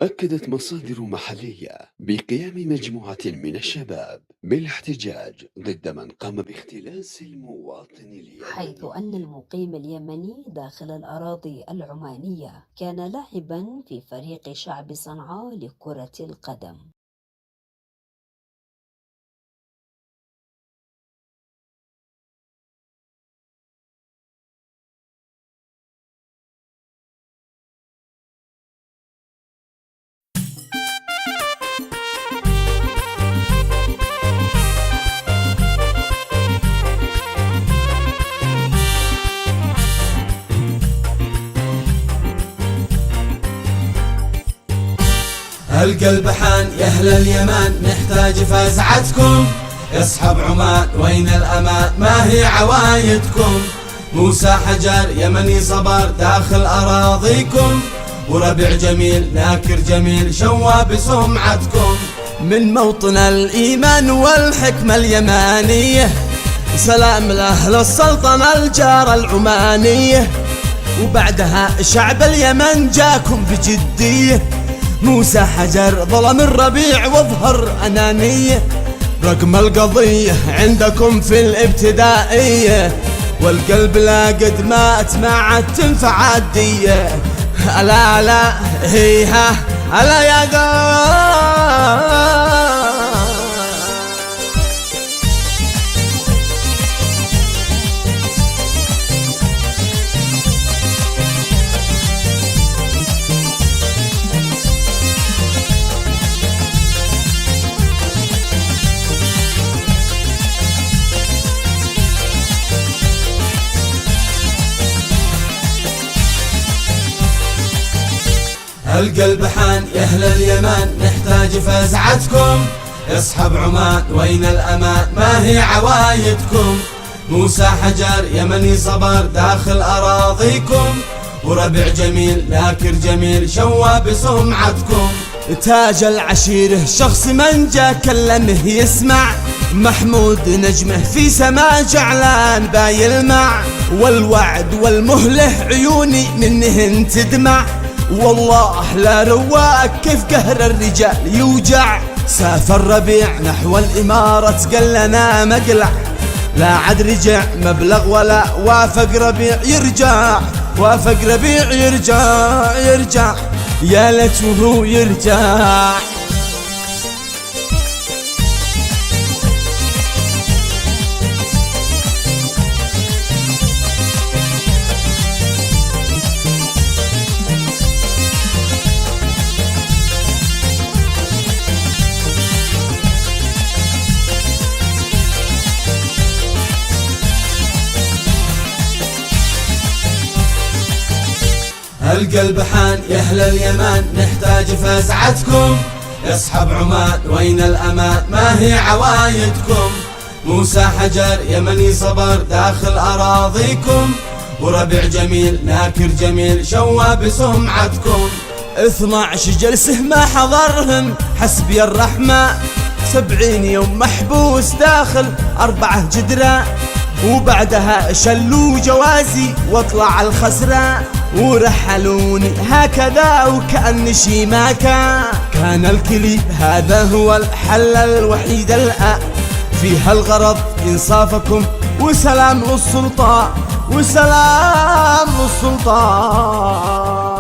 أكدت مصادر محلية بقيام مجموعة من الشباب بالاحتجاج ضد من قام باختلاس المواطن حيث اليمني. أن المقيم اليمني داخل الأراضي العمانية كان لاعبا في فريق شعب صنعاء لكرة القدم. القلب حان يا أهل اليمن نحتاج فزعتكم، يصحب عمان وين الأمان ما هي عوايدكم. موسى حجر يمني صبر داخل أراضيكم، وربيع جميل ناكر جميل شوى بسمعتكم. من موطن الإيمان والحكمة اليمانية سلام لأهل السلطنة الجارة العمانية، وبعدها شعب اليمن جاكم بجدية. موسى حجر ظلم الربيع واظهر أنانية، رقم القضية عندكم في الابتدائية، والقلب لا قد مات ما عاد تنفع الدية. ألا لا هيها ألا يا قلب. القلب حان يا أهل اليمن نحتاج فزعتكم، يصحب عمان وين الأمان ما هي عوايدكم. موسى حجر يمني صبر داخل أراضيكم، وربيع جميل ناكر جميل شوى بسمعتكم. تاج العشيره شخص من جا كلمه يسمع، محمود نجمه في سما جعلان بايلمع، والوعد والمهله عيوني منهن تدمع. والله لا رواك كيف قهر الرجال يوجع، سافر ربيع نحو الإمارة قال لنا مقلع، لا عد رجع مبلغ ولا وافق ربيع يرجع، وافق ربيع يرجع يا ليت وهو يرجع. القلب حان يا أهل اليمن نحتاج فزعتكم، يصحب عمان وين الأمان ما هي عوايدكم. موسى حجر يمني صبر داخل أراضيكم، وربيع جميل ناكر جميل شوى بسمعتكم. 12 جلسه ما حضرهم حسبي الرحمة، 70 يوم محبوس داخل 4 جدران، وبعدها شلوا جوازي واطلع الخسران، ورحلوني هكذا وكأن شي ما كان الكليب هذا هو الحل الوحيد الآن، في هالغرض إنصافكم وسلام للسلطان، وسلام للسلطان.